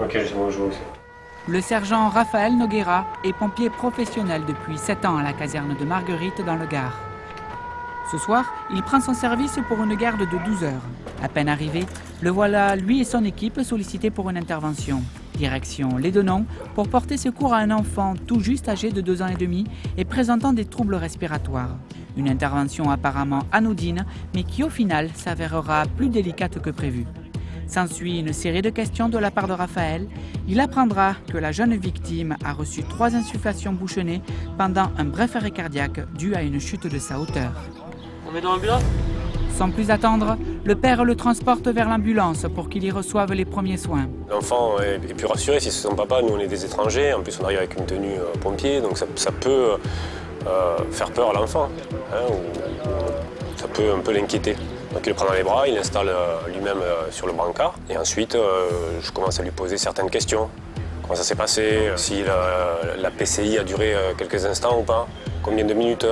Ok, je sais où je vois aussi. Le sergent Raphaël Noguera est pompier professionnel depuis 7 ans à la caserne de Marguerite dans le Gard. Ce soir, il prend son service pour une garde de 12 heures. À peine arrivé, le voilà, lui et son équipe, sollicités pour une intervention. Direction Les Denons pour porter secours à un enfant tout juste âgé de 2 ans et demi et présentant des troubles respiratoires. Une intervention apparemment anodine, mais qui au final s'avérera plus délicate que prévu. S'ensuit une série de questions de la part de Raphaël. Il apprendra que la jeune victime a reçu 3 insufflations bouchonnées pendant un bref arrêt cardiaque dû à une chute de sa hauteur. On met dans l'ambulance ? Sans plus attendre, le père le transporte vers l'ambulance pour qu'il y reçoive les premiers soins. L'enfant est plus rassuré si c'est son papa. Nous, on est des étrangers. En plus, on arrive avec une tenue pompier, donc ça peut faire peur à l'enfant. Hein, ou ça peut un peu l'inquiéter. Donc il le prend dans les bras, il l'installe lui-même sur le brancard. Et ensuite, je commence à lui poser certaines questions. Comment ça s'est passé, si la PCI a duré quelques instants ou pas, combien de minutes.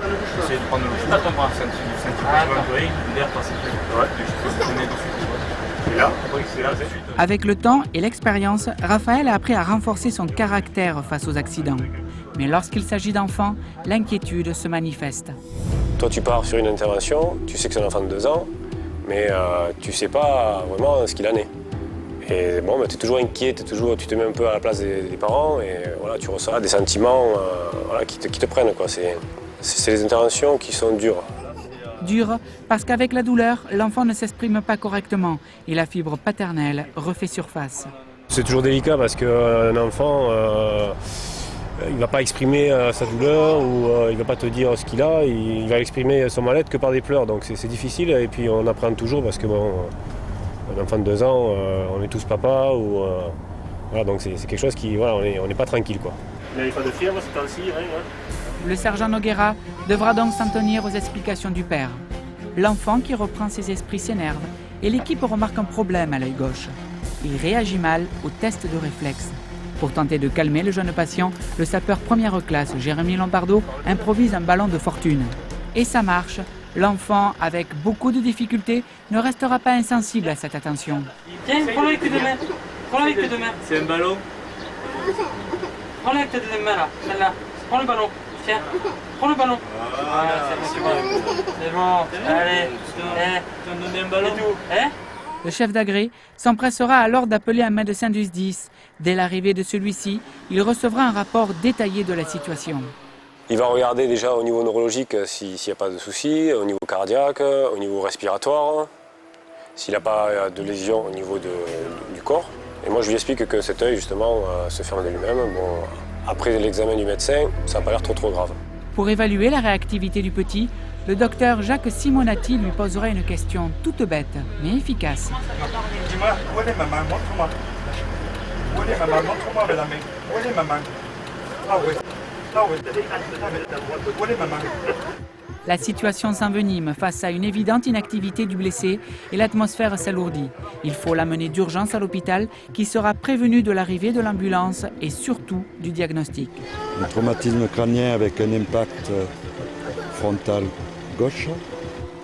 J'essaie de prendre le pouls. Attends, moi, c'est un petit l'air passe plus. Ouais, je peux dessus. Et là, c'est là, c'est Avec le temps et l'expérience, Raphaël a appris à renforcer son caractère face aux accidents. Mais lorsqu'il s'agit d'enfants, l'inquiétude se manifeste. Toi, tu pars sur une intervention, tu sais que c'est un enfant de 2 ans, mais tu ne sais pas vraiment ce qu'il en est. Et bon, tu es toujours inquiet, tu te mets un peu à la place des parents et voilà, tu ressens des sentiments voilà, qui te prennent, quoi. C'est les interventions qui sont dures. Dure parce qu'avec la douleur, l'enfant ne s'exprime pas correctement et la fibre paternelle refait surface. C'est toujours délicat parce qu'un enfant, il ne va pas exprimer sa douleur ou il ne va pas te dire ce qu'il a, il va exprimer son mal-être que par des pleurs. Donc c'est difficile et puis on apprend toujours parce que bon, un enfant de 2 ans, on est tous papa ou voilà, donc c'est quelque chose qui, voilà, on n'est pas tranquille, quoi. Il n'avait pas de fièvre, c'est ainsi, rien. Le sergent Noguera devra donc s'en tenir aux explications du père. L'enfant qui reprend ses esprits s'énerve et l'équipe remarque un problème à l'œil gauche. Il réagit mal au test de réflexe. Pour tenter de calmer le jeune patient, le sapeur première classe, Jérémy Lombardo, improvise un ballon de fortune. Et ça marche. L'enfant, avec beaucoup de difficultés, ne restera pas insensible à cette attention. Tiens, prends-le avec tes 2 mains. Prends-le avec tes 2 mains. C'est un ballon. Prends-le avec tes 2 mains là. Là. Prends le ballon. Tiens. Prends le ballon. Voilà, c'est bon. C'est bon. Allez. Tu as donné un ballon. Et tout. Hein ? Le chef d'agré s'empressera alors d'appeler un médecin du SDIS. Dès l'arrivée de celui-ci, il recevra un rapport détaillé de la situation. Il va regarder déjà au niveau neurologique s'il n'y a pas de soucis, au niveau cardiaque, au niveau respiratoire, s'il n'a pas de lésion au niveau du corps. Et moi je lui explique que cet œil justement se ferme de lui-même. Bon, après l'examen du médecin, ça n'a pas l'air trop grave. Pour évaluer la réactivité du petit, le docteur Jacques Simonati lui posera une question toute bête, mais efficace. Dis-moi, où est maman? Montre-moi. Où est maman? Montre-moi avec la main. Où est maman? Ah oui. Ah oui. Où est maman? La situation s'envenime face à une évidente inactivité du blessé et l'atmosphère s'alourdit. Il faut l'amener d'urgence à l'hôpital qui sera prévenu de l'arrivée de l'ambulance et surtout du diagnostic. Un traumatisme crânien avec un impact frontal gauche.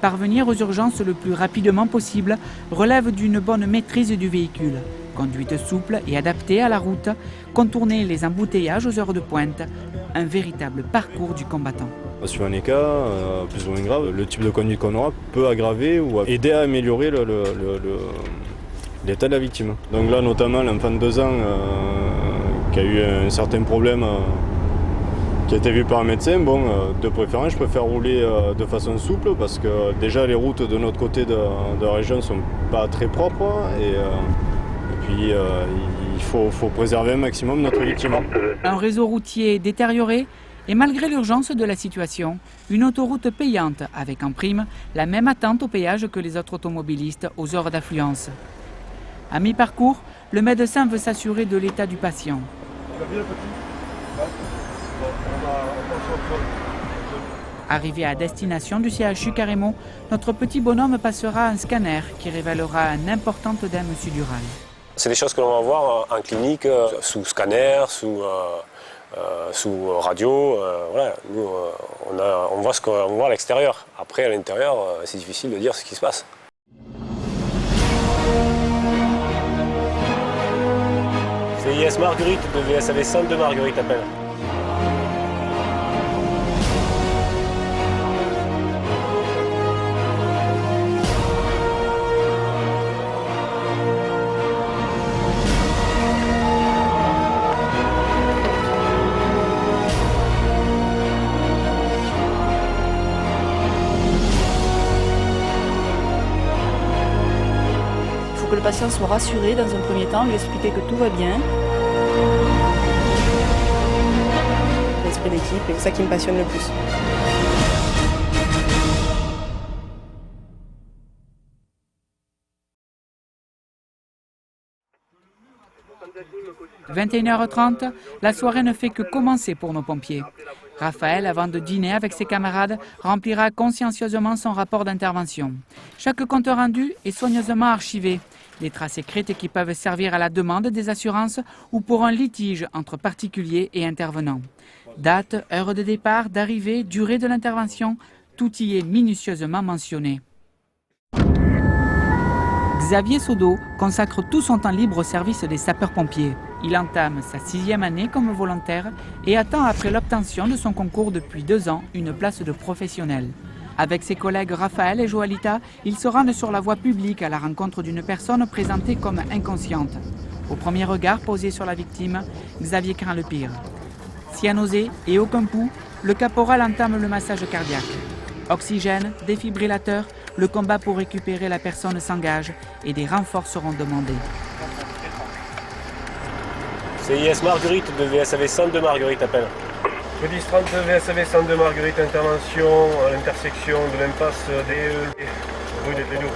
Parvenir aux urgences le plus rapidement possible relève d'une bonne maîtrise du véhicule. Conduite souple et adaptée à la route, contourner les embouteillages aux heures de pointe, un véritable parcours du combattant. Sur un cas plus ou moins grave, le type de conduite qu'on aura peut aggraver ou aider à améliorer l'état de la victime. Donc là, notamment l'enfant de 2 ans qui a eu un certain problème qui a été vu par un médecin, bon, de préférence, je préfère rouler de façon souple parce que déjà les routes de notre côté de la région ne sont pas très propres et puis il faut préserver un maximum notre victime. Un réseau routier détérioré et malgré l'urgence de la situation, une autoroute payante avec en prime la même attente au péage que les autres automobilistes aux heures d'affluence. À mi-parcours, le médecin veut s'assurer de l'état du patient. Arrivé à destination du CHU Carrémont, notre petit bonhomme passera un scanner qui révélera un important œdème sudural. C'est des choses que l'on va voir en clinique, sous scanner, sous radio. Voilà. Nous, on voit ce qu'on voit à l'extérieur. Après, à l'intérieur, c'est difficile de dire ce qui se passe. CIS Marguerite de VSAV Centre de Marguerite appelle. Il faut que le patient soit rassuré dans un premier temps, lui expliquer que tout va bien. L'esprit d'équipe, et c'est ça qui me passionne le plus. « 21h30, la soirée ne fait que commencer pour nos pompiers. Raphaël, avant de dîner avec ses camarades, remplira consciencieusement son rapport d'intervention. Chaque compte rendu est soigneusement archivé. Les traces écrites qui peuvent servir à la demande des assurances ou pour un litige entre particuliers et intervenants. Date, heure de départ, d'arrivée, durée de l'intervention, tout y est minutieusement mentionné. Xavier Sodo consacre tout son temps libre au service des sapeurs-pompiers. Il entame sa 6e année comme volontaire et attend après l'obtention de son concours depuis 2 ans une place de professionnel. Avec ses collègues Raphaël et Joalita, il se rendent sur la voie publique à la rencontre d'une personne présentée comme inconsciente. Au premier regard posé sur la victime, Xavier craint le pire. Si à nausée et aucun pouls, le caporal entame le massage cardiaque. Oxygène, défibrillateur, le combat pour récupérer la personne s'engage et des renforts seront demandés. CIS Marguerite de VSAV Centre de Marguerite appelle. Police 30 VSAV Centre de Marguerite, intervention à l'intersection de l'impasse des rue des Ténous.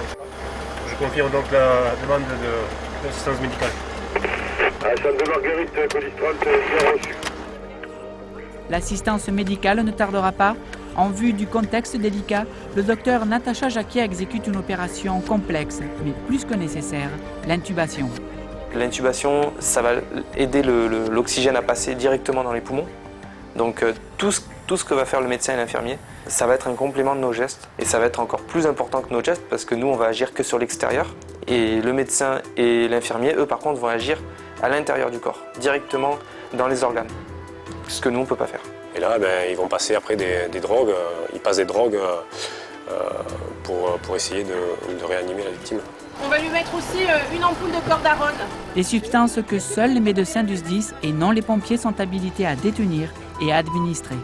Je confirme donc la demande d'assistance médicale. Centre de Marguerite, police 30, bien reçu. L'assistance médicale ne tardera pas. En vue du contexte délicat, le docteur Natacha Jacquier exécute une opération complexe, mais plus que nécessaire, l'intubation. L'intubation, ça va aider l'oxygène à passer directement dans les poumons. Donc tout ce que va faire le médecin et l'infirmier, ça va être un complément de nos gestes. Et ça va être encore plus important que nos gestes parce que nous, on va agir que sur l'extérieur. Et le médecin et l'infirmier, eux, par contre, vont agir à l'intérieur du corps, directement dans les organes. Ce que nous, on ne peut pas faire. Et là, ils vont passer après des drogues. Ils passent des drogues pour essayer de réanimer la victime. On va lui mettre aussi une ampoule de cordarone. Des substances que seuls les médecins du SDIS et non les pompiers sont habilités à détenir et à administrer.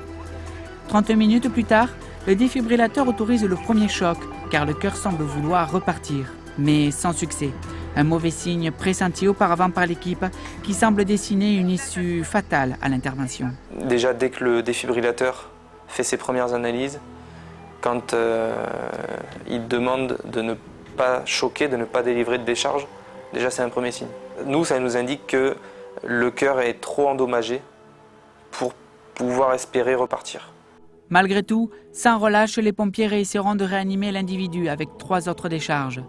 30 minutes plus tard, le défibrillateur autorise le premier choc, car le cœur semble vouloir repartir. Mais sans succès. Un mauvais signe pressenti auparavant par l'équipe qui semble dessiner une issue fatale à l'intervention. Déjà, dès que le défibrillateur fait ses premières analyses, quand il demande de ne pas choquer, de ne pas délivrer de décharge, déjà c'est un premier signe. Nous, ça nous indique que le cœur est trop endommagé pour pouvoir espérer repartir. Malgré tout, sans relâche, les pompiers réussiront de réanimer l'individu avec 3 autres décharges.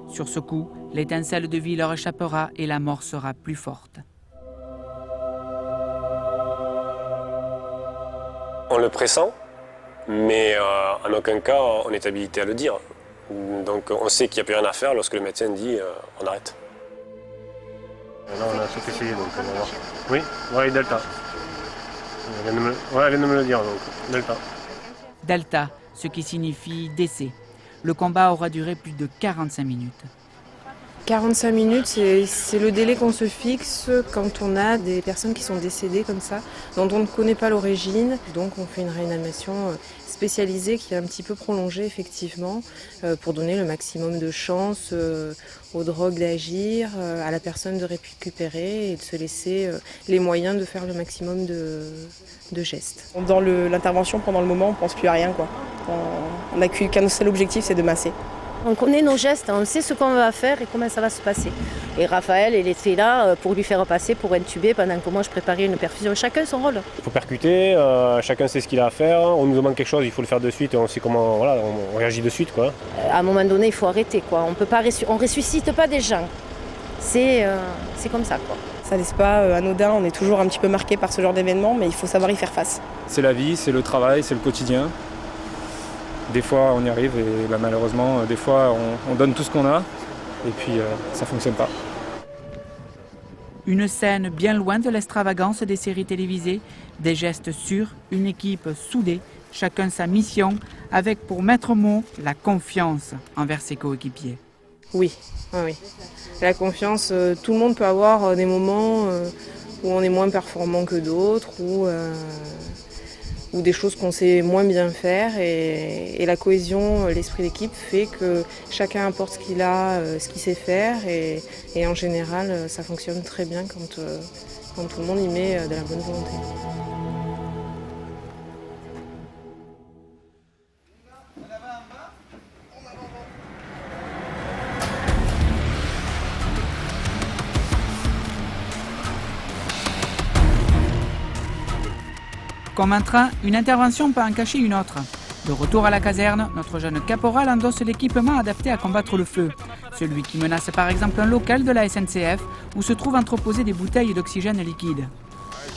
Sur ce coup, l'étincelle de vie leur échappera et la mort sera plus forte. On le pressent, mais en aucun cas on est habilité à le dire. Donc on sait qu'il n'y a plus rien à faire lorsque le médecin dit on arrête. Là on a tout essayé donc on va voir. Oui, ouais, Delta. Elle vient de me le dire donc, Delta. Delta, ce qui signifie décès. Le combat aura duré plus de 45 minutes. 45 minutes, c'est le délai qu'on se fixe quand on a des personnes qui sont décédées comme ça, dont on ne connaît pas l'origine. Donc on fait une réanimation spécialisée qui est un petit peu prolongée effectivement pour donner le maximum de chance aux drogues d'agir, à la personne de récupérer et de se laisser les moyens de faire le maximum de gestes. Dans l'intervention, pendant le moment, on ne pense plus à rien, quoi. On n'a qu'un seul objectif, c'est de masser. On connaît nos gestes, on sait ce qu'on va faire et comment ça va se passer. Et Raphaël, il était là pour lui faire passer, pour intuber pendant que moi je préparais une perfusion. Chacun son rôle. Il faut percuter, chacun sait ce qu'il a à faire. On nous demande quelque chose, il faut le faire de suite et on sait comment, voilà, on réagit de suite, quoi. À un moment donné, il faut arrêter, quoi. On peut pas on ressuscite pas des gens. C'est comme ça, quoi. Ça laisse pas anodin, on est toujours un petit peu marqué par ce genre d'événement, mais il faut savoir y faire face. C'est la vie, c'est le travail, c'est le quotidien. Des fois on y arrive et malheureusement des fois on donne tout ce qu'on a et puis ça ne fonctionne pas. Une scène bien loin de l'extravagance des séries télévisées, des gestes sûrs, une équipe soudée, chacun sa mission, avec pour maître mot la confiance envers ses coéquipiers. Oui, oui. La confiance, tout le monde peut avoir des moments où on est moins performant que d'autres, ou des choses qu'on sait moins bien faire. Et la cohésion, l'esprit d'équipe fait que chacun apporte ce qu'il a, ce qu'il sait faire. Et en général, ça fonctionne très bien quand tout le monde y met de la bonne volonté. Comme un train, une intervention peut en cacher une autre. De retour à la caserne, notre jeune caporal endosse l'équipement adapté à combattre le feu. Celui qui menace par exemple un local de la SNCF où se trouvent entreposées des bouteilles d'oxygène liquide.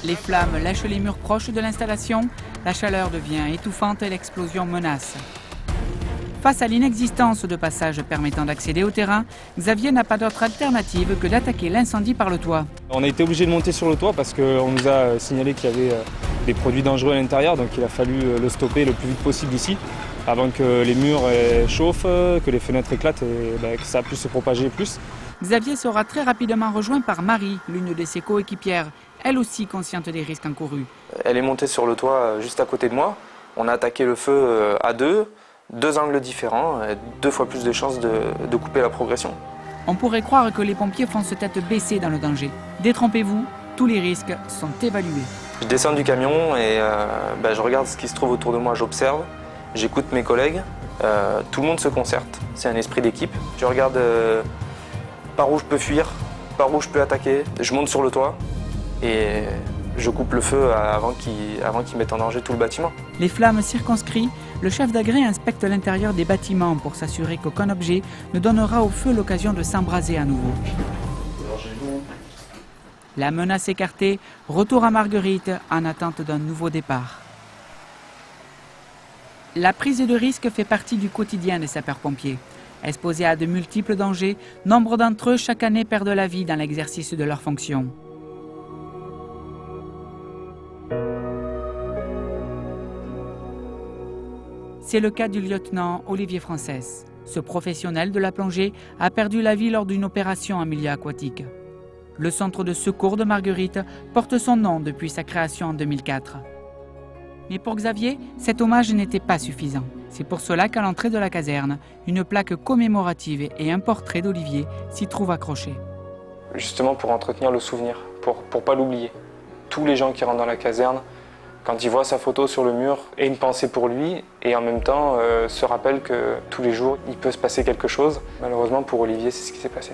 Les flammes lèchent les murs proches de l'installation, la chaleur devient étouffante et l'explosion menace. Face à l'inexistence de passages permettant d'accéder au terrain, Xavier n'a pas d'autre alternative que d'attaquer l'incendie par le toit. On a été obligé de monter sur le toit parce qu'on nous a signalé qu'il y avait des produits dangereux à l'intérieur, donc il a fallu le stopper le plus vite possible ici, avant que les murs chauffent, que les fenêtres éclatent et que ça puisse se propager plus. Xavier sera très rapidement rejoint par Marie, l'une de ses coéquipières, elle aussi consciente des risques encourus. Elle est montée sur le toit juste à côté de moi. On a attaqué le feu à deux angles différents, 2 fois plus de chances de couper la progression. On pourrait croire que les pompiers foncent tête baissée dans le danger. Détrompez-vous, tous les risques sont évalués. Je descends du camion et je regarde ce qui se trouve autour de moi, j'observe, j'écoute mes collègues, tout le monde se concerte, c'est un esprit d'équipe. Je regarde par où je peux fuir, par où je peux attaquer, je monte sur le toit et je coupe le feu avant qu'il mette en danger tout le bâtiment. Les flammes circonscrites, le chef d'agré inspecte l'intérieur des bâtiments pour s'assurer qu'aucun objet ne donnera au feu l'occasion de s'embraser à nouveau. La menace écartée, retour à Marguerite en attente d'un nouveau départ. La prise de risque fait partie du quotidien des sapeurs-pompiers. Exposés à de multiples dangers, nombre d'entre eux chaque année perdent la vie dans l'exercice de leurs fonctions. C'est le cas du lieutenant Olivier Frances. Ce professionnel de la plongée a perdu la vie lors d'une opération en milieu aquatique. Le centre de secours de Marguerite porte son nom depuis sa création en 2004. Mais pour Xavier, cet hommage n'était pas suffisant. C'est pour cela qu'à l'entrée de la caserne, une plaque commémorative et un portrait d'Olivier s'y trouvent accrochés. Justement pour entretenir le souvenir, pour ne pas l'oublier. Tous les gens qui rentrent dans la caserne, quand ils voient sa photo sur le mur, aient une pensée pour lui et en même temps se rappellent que tous les jours, il peut se passer quelque chose. Malheureusement pour Olivier, c'est ce qui s'est passé.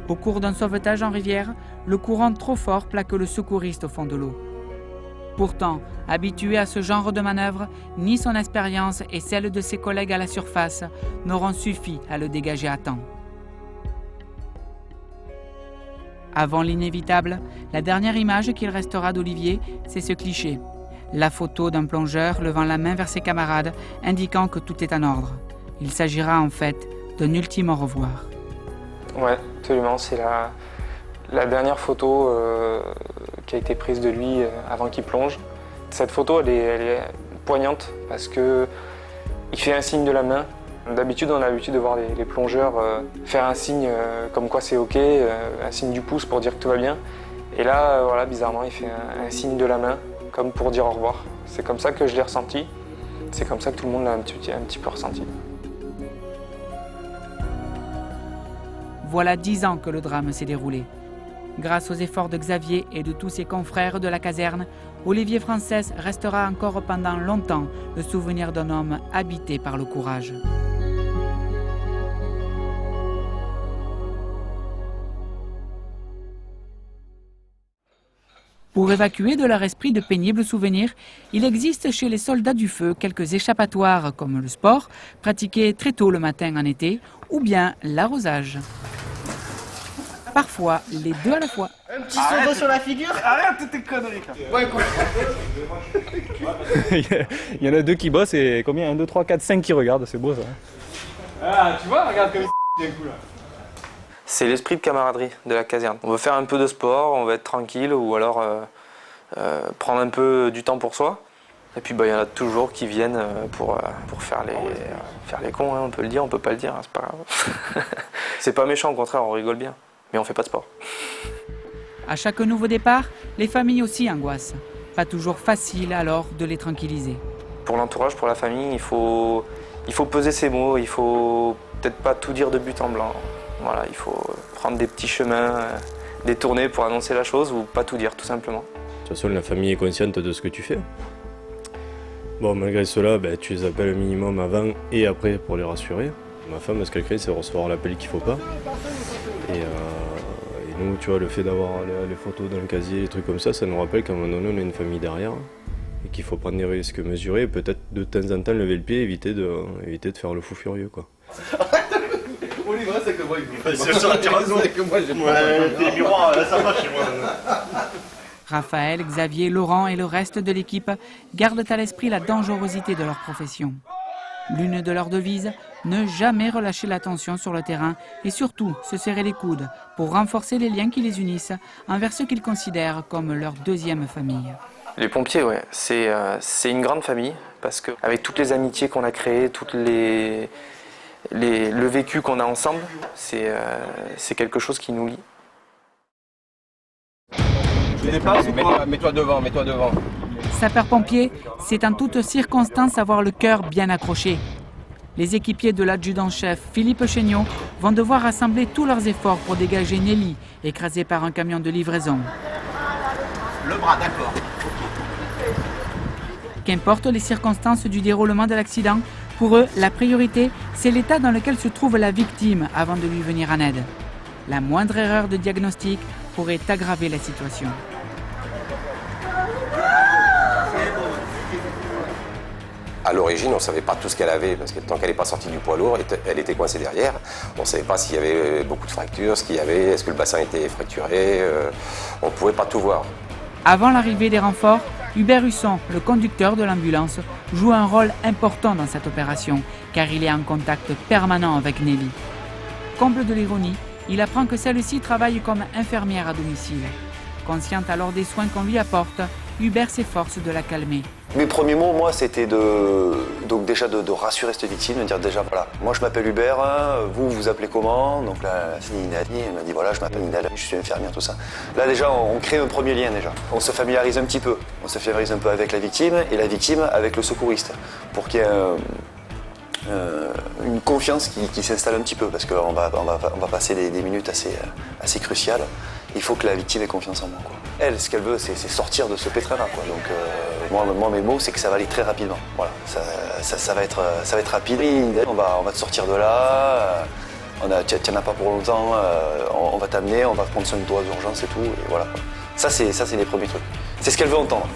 Au cours d'un sauvetage en rivière, le courant trop fort plaque le secouriste au fond de l'eau. Pourtant, habitué à ce genre de manœuvre, ni son expérience et celle de ses collègues à la surface n'auront suffi à le dégager à temps. Avant l'inévitable, la dernière image qu'il restera d'Olivier, c'est ce cliché. La photo d'un plongeur levant la main vers ses camarades, indiquant que tout est en ordre. Il s'agira en fait d'un ultime au revoir. Ouais, absolument. C'est la dernière photo qui a été prise de lui avant qu'il plonge. Cette photo, elle est poignante parce qu'il fait un signe de la main. D'habitude, on a l'habitude de voir les plongeurs faire un signe comme quoi c'est OK, un signe du pouce pour dire que tout va bien. Et là, voilà, bizarrement, il fait un signe de la main, comme pour dire au revoir. C'est comme ça que je l'ai ressenti. C'est comme ça que tout le monde l'a un petit peu ressenti. Voilà 10 ans que le drame s'est déroulé. Grâce aux efforts de Xavier et de tous ses confrères de la caserne, Olivier Frances restera encore pendant longtemps le souvenir d'un homme habité par le courage. Pour évacuer de leur esprit de pénibles souvenirs, il existe chez les soldats du feu quelques échappatoires comme le sport, pratiqué très tôt le matin en été, ou bien l'arrosage. Parfois, les deux à la fois. Un petit seau sur la figure. Arrête tes conneries. Ouais, quoi. Il y en a 2 qui bossent et combien? 1, 2, 3, 4, 5 qui regardent, c'est beau ça. Ah, tu vois, regarde comme il d'un coup là. C'est l'esprit de camaraderie de la caserne. On veut faire un peu de sport, on va être tranquille ou alors prendre un peu du temps pour soi. Et puis il y en a toujours qui viennent pour faire les cons, hein, on peut le dire, on peut pas le dire, hein, c'est pas grave. C'est pas méchant, au contraire, on rigole bien, mais on fait pas de sport. À chaque nouveau départ, les familles aussi angoissent. Pas toujours facile alors de les tranquilliser. Pour l'entourage, pour la famille, il faut peser ses mots, il faut peut-être pas tout dire de but en blanc. Voilà, il faut prendre des petits chemins, détournés pour annoncer la chose ou pas tout dire, tout simplement. De toute façon, la famille est consciente de ce que tu fais. Bon, malgré cela, tu les appelles au minimum avant et après pour les rassurer. Ma femme, ce qu'elle craint, c'est recevoir l'appel qu'il ne faut pas. Et nous, tu vois, le fait d'avoir les photos dans le casier, les trucs comme ça nous rappelle qu'à un moment donné, on a une famille derrière et qu'il faut prendre des risques mesurés et peut-être de temps en temps lever le pied et éviter de faire le fou furieux, quoi. Olivier, c'est que moi, c'est que moi, j'ai pas. Les miroirs, ça va chez moi. Raphaël, Xavier, Laurent et le reste de l'équipe gardent à l'esprit la dangerosité de leur profession. L'une de leurs devises, ne jamais relâcher la tension sur le terrain et surtout se serrer les coudes pour renforcer les liens qui les unissent envers ceux qu'ils considèrent comme leur deuxième famille. Les pompiers, ouais, c'est une grande famille parce qu'avec toutes les amitiés qu'on a créées, le vécu qu'on a ensemble, c'est quelque chose qui nous lie. Mets-toi devant, mets-toi devant. Sapeurs-pompiers, c'est en toutes circonstances avoir le cœur bien accroché. Les équipiers de l'adjudant-chef Philippe Chéniaud vont devoir rassembler tous leurs efforts pour dégager Nelly, écrasée par un camion de livraison. Le bras, d'accord. Qu'importe les circonstances du déroulement de l'accident, pour eux, la priorité, c'est l'état dans lequel se trouve la victime avant de lui venir en aide. La moindre erreur de diagnostic pourrait aggraver la situation. À l'origine, on ne savait pas tout ce qu'elle avait, parce que tant qu'elle n'est pas sortie du poids lourd, elle était coincée derrière. On ne savait pas s'il y avait beaucoup de fractures, est-ce que le bassin était fracturé, on ne pouvait pas tout voir. Avant l'arrivée des renforts, Hubert Husson, le conducteur de l'ambulance, joue un rôle important dans cette opération, car il est en contact permanent avec Nelly. Comble de l'ironie, il apprend que celle-ci travaille comme infirmière à domicile. Consciente alors des soins qu'on lui apporte, Hubert s'efforce de la calmer. Mes premiers mots, moi, c'était déjà de rassurer cette victime, de dire déjà, voilà, moi je m'appelle Hubert, vous vous appelez comment? Donc là, c'est Ninali, elle m'a dit, voilà, je m'appelle Ninali, je suis infirmière, tout ça. Là déjà, on crée un premier lien déjà. On se familiarise un petit peu. On se familiarise un peu avec la victime et la victime avec le secouriste, pour qu'il y ait une confiance qui s'installe un petit peu, parce qu'on va passer des minutes assez cruciales. Il faut que la victime ait confiance en moi, quoi. Elle, ce qu'elle veut, c'est sortir de ce pétrin-là, quoi. Donc, moi, mes mots, c'est que ça va aller très rapidement. Voilà, ça va être rapide. On va te sortir de là. Tu n'en as pas pour longtemps. On va t'amener, on va prendre soin de toi d'urgence et tout. Et voilà. Ça, c'est les premiers trucs. C'est ce qu'elle veut entendre.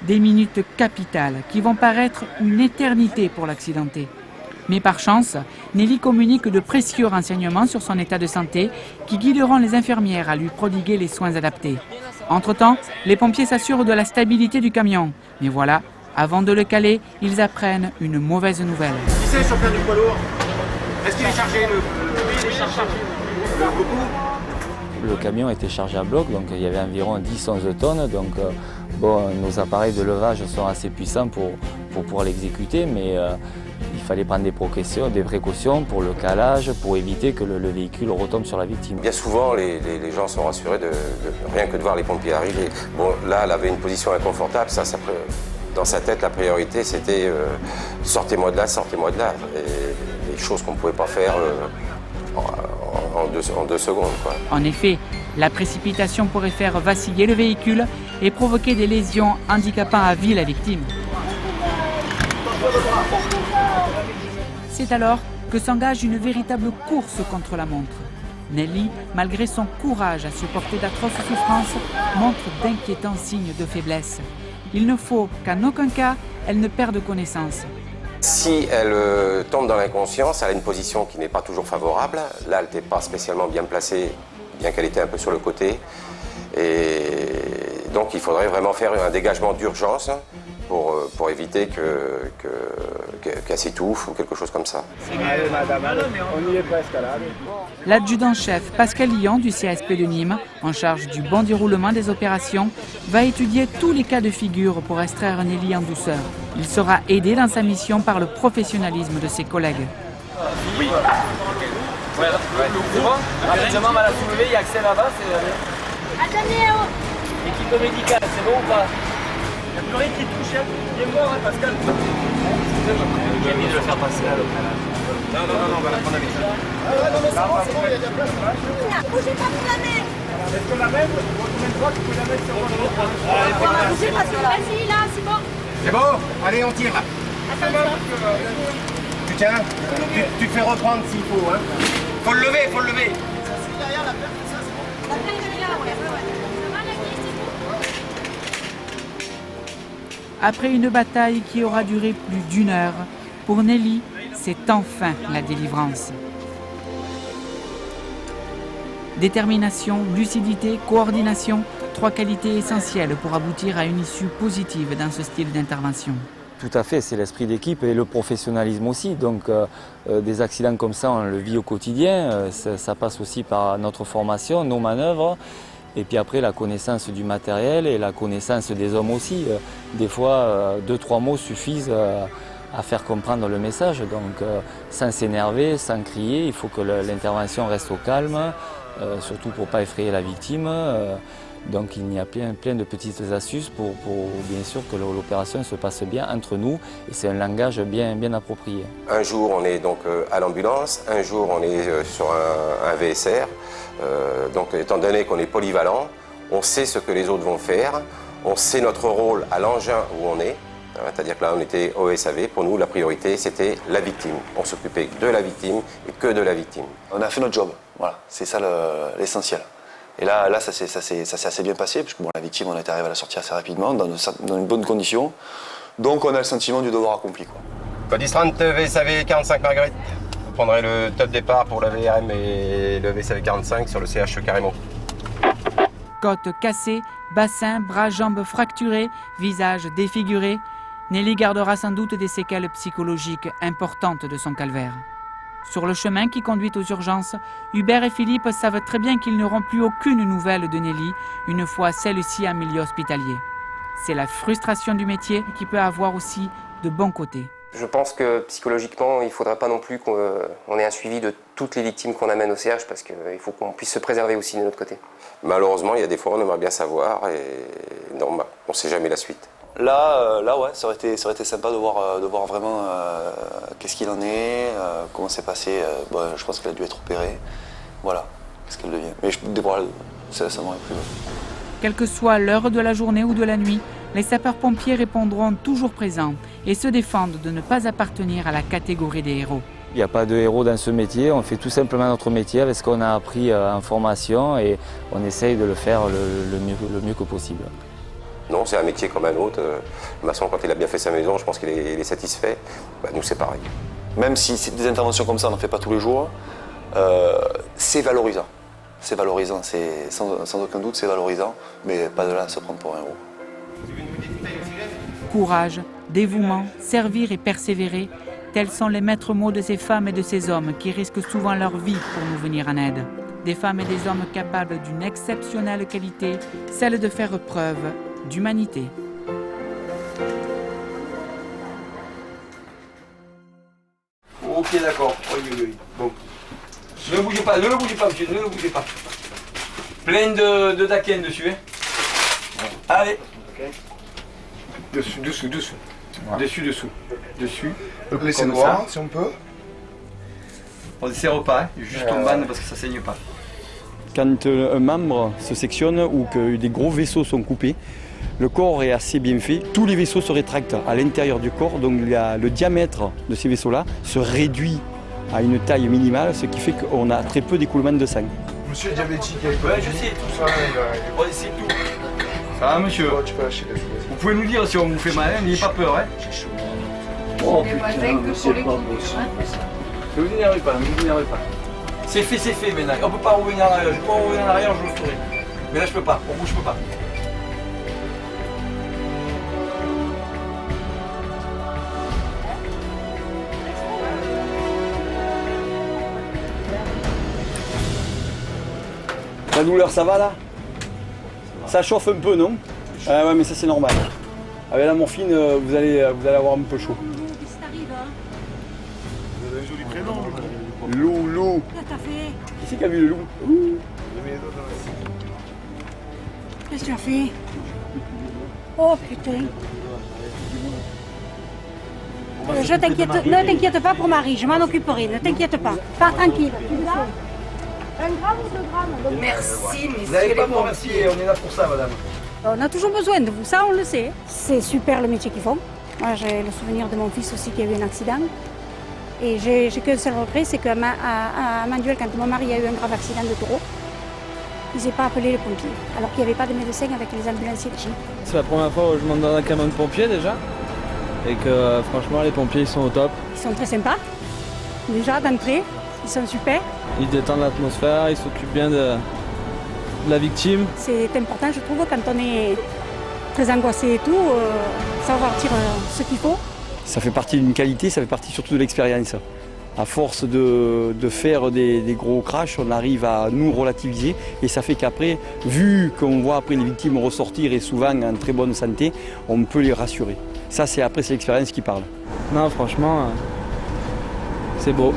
Des minutes capitales qui vont paraître une éternité pour l'accidenté. Mais par chance, Nelly communique de précieux renseignements sur son état de santé qui guideront les infirmières à lui prodiguer les soins adaptés. Entre-temps, les pompiers s'assurent de la stabilité du camion. Mais voilà, avant de le caler, ils apprennent une mauvaise nouvelle. Qui c'est le chauffeur du poids lourd? Est-ce qu'il est chargé il est chargé. Le camion était chargé à bloc, donc il y avait environ 10-11 tonnes. Donc nos appareils de levage sont assez puissants pour pouvoir l'exécuter, mais il fallait prendre des précautions pour le calage, pour éviter que le véhicule retombe sur la victime. Bien souvent, les gens sont rassurés de rien que de voir les pompiers arriver. Bon, là, elle avait une position inconfortable. Dans sa tête, la priorité, c'était sortez-moi de là, sortez-moi de là. Et les choses qu'on ne pouvait pas faire en 2 secondes, quoi. En effet, la précipitation pourrait faire vaciller le véhicule et provoquer des lésions handicapant à vie la victime. C'est alors que s'engage une véritable course contre la montre. Nelly, malgré son courage à supporter d'atroces souffrances, montre d'inquiétants signes de faiblesse. Il ne faut qu'en aucun cas, elle ne perde connaissance. Si elle tombe dans l'inconscience, elle a une position qui n'est pas toujours favorable. Là, elle n'était pas spécialement bien placée, bien qu'elle était un peu sur le côté. Et donc, il faudrait vraiment faire un dégagement d'urgence pour pour éviter qu'elle s'étouffe ou quelque chose comme ça. Allez madame, on y est presque là. L'adjudant-chef Pascal Lyon du CSP de Nîmes, en charge du bon déroulement des opérations, va étudier tous les cas de figure pour extraire Nelly en douceur. Il sera aidé dans sa mission par le professionnalisme de ses collègues. Oui. Ouais, c'est bon. Rapidement, on va la soulever, il y a accès là-bas. Équipe médicale, c'est bon ou pas? Il n'y a plus rien qui touche, hein. Il est mort, hein, Pascal. J'ai envie de le faire passer à l'autre. Non, on va la prendre avec ça. Non, mais c'est bon, il y a de la place. Bougez pas, vous la mettez. Est-ce qu'on la met? Combien de fois tu peux la mettre sur votre dos? Bougez pas, vas-y, là, c'est bon. C'est bon? Allez, on tire. Attention. Tu tiens, tu te fais reprendre s'il faut. Hein. Faut le lever, faut le lever. Derrière la plaque, ça, c'est bon. La plaque, elle est là, ouais. Ça va, la vie, c'est bon. Après une bataille qui aura duré plus d'1 heure, pour Nelly, c'est enfin la délivrance. Détermination, lucidité, coordination, 3 qualités essentielles pour aboutir à une issue positive dans ce style d'intervention. Tout à fait, c'est l'esprit d'équipe et le professionnalisme aussi. Donc des accidents comme ça, on le vit au quotidien. Ça passe aussi par notre formation, nos manœuvres. Et puis après, la connaissance du matériel et la connaissance des hommes aussi. Des fois, 2-3 mots suffisent à faire comprendre le message. Donc sans s'énerver, sans crier, il faut que l'intervention reste au calme, surtout pour ne pas effrayer la victime. Donc il y a plein de petites astuces pour bien sûr que l'opération se passe bien entre nous et c'est un langage bien approprié. Un jour on est donc à l'ambulance, un jour on est sur un VSR. Donc étant donné qu'on est polyvalent, on sait ce que les autres vont faire, on sait notre rôle à l'engin où on est. C'est-à-dire que là on était au SAV, pour nous la priorité c'était la victime. On s'occupait de la victime et que de la victime. On a fait notre job, voilà, c'est ça l'essentiel. Et là ça s'est assez bien passé, parce que bon, la victime, on est arrivé à la sortir assez rapidement, dans une bonne condition. Donc on a le sentiment du devoir accompli. Code 30 VSAV 45 Marguerite. Vous prendrez le top départ pour le VRM et le VSAV 45 sur le CH Carrément. Côte cassée, bassin, bras, jambes fracturés, visage défiguré, Nelly gardera sans doute des séquelles psychologiques importantes de son calvaire. Sur le chemin qui conduit aux urgences, Hubert et Philippe savent très bien qu'ils n'auront plus aucune nouvelle de Nelly une fois celle-ci en milieu hospitalier. C'est la frustration du métier qui peut avoir aussi de bons côtés. Je pense que psychologiquement, il ne faudra pas non plus qu'on ait un suivi de toutes les victimes qu'on amène au CH parce qu'il faut qu'on puisse se préserver aussi de notre côté. Malheureusement, il y a des fois on aimerait bien savoir et non, on ne sait jamais la suite. Là ouais, ça aurait été sympa de voir vraiment qu'est-ce qu'il en est, comment c'est passé. Bon, je pense qu'elle a dû être opérée. Voilà, qu'est-ce qu'elle devient. Mais ça m'aurait plu. Quelle que soit l'heure de la journée ou de la nuit, les sapeurs-pompiers répondront toujours présents et se défendent de ne pas appartenir à la catégorie des héros. Il n'y a pas de héros dans ce métier, on fait tout simplement notre métier avec ce qu'on a appris en formation et on essaye de le faire le mieux que possible. Non, c'est un métier comme un autre. Le maçon, quand il a bien fait sa maison, je pense qu'il est satisfait. Nous, c'est pareil. Même si c'est des interventions comme ça, on n'en fait pas tous les jours, c'est valorisant. C'est valorisant, sans aucun doute, c'est valorisant, mais pas de là à se prendre pour un héros. Courage, dévouement, servir et persévérer, tels sont les maîtres mots de ces femmes et de ces hommes qui risquent souvent leur vie pour nous venir en aide. Des femmes et des hommes capables d'une exceptionnelle qualité, celle de faire preuve d'humanité. Ok, d'accord. Oui. Bon. Ne le bougez pas, monsieur, ne le bougez pas. Plein de daken dessus, hein. Allez. Okay. Dessous. Voilà. Dessus. Laissez-nous voir, si on peut. On ne serre pas, hein. Juste en bas parce que ça saigne pas. Quand un membre se sectionne ou que des gros vaisseaux sont coupés, le corps est assez bien fait. Tous les vaisseaux se rétractent à l'intérieur du corps, donc le diamètre de ces vaisseaux-là se réduit à une taille minimale, ce qui fait qu'on a très peu d'écoulement de sang. Monsieur est diabétique, ouais, je sais. Tout ça, c'est tout. Ça va, monsieur? Tu peux lâcher les choses. Vous pouvez nous dire si on vous fait mal, n'ayez pas peur, hein? J'ai chaud. Oh putain, monsieur le pauvre. Ne vous énervez pas, C'est fait maintenant. On ne peut pas revenir en arrière. Je peux revenir en arrière, je le ferai. Mais là, je peux pas. Pour vous, je peux pas. La douleur, ça va là? Ça chauffe un peu, non? Ouais, mais ça c'est normal. Avec la morphine, vous allez avoir un peu chaud. Vous avez un joli prénom. Loulou. Qu'est-ce que t'as fait? Qui c'est qui a vu le loup? Qu'est-ce que tu as fait? Oh putain. Ne t'inquiète pas pour Marie, je m'en occuperai, ne t'inquiète pas. Pars tranquille. Un gramme ou 2 grammes? Merci, messieurs. Vous n'avez pas de remercier, on est là pour ça, madame. On a toujours besoin de vous, ça on le sait. C'est super le métier qu'ils font. Moi j'ai le souvenir de mon fils aussi qui a eu un accident. Et j'ai qu'un seul regret, c'est qu'à Manduel, quand mon mari a eu un grave accident de taureau, ils n'aient pas appelé les pompiers, alors qu'il n'y avait pas de médecin avec les ambulanciers. C'est la première fois où je monte dans un camion de pompiers déjà. Et que franchement les pompiers ils sont au top. Ils sont très sympas, déjà d'entrée, ils sont super. Ils détendent l'atmosphère, ils s'occupent bien de la victime. C'est important je trouve quand on est très angoissé et tout, savoir dire ce qu'il faut. Ça fait partie d'une qualité, ça fait partie surtout de l'expérience. À force de faire des gros crashs, on arrive à nous relativiser et ça fait qu'après, vu qu'on voit après les victimes ressortir et souvent en très bonne santé, on peut les rassurer. Ça, c'est l'expérience qui parle. Non, franchement, c'est beau.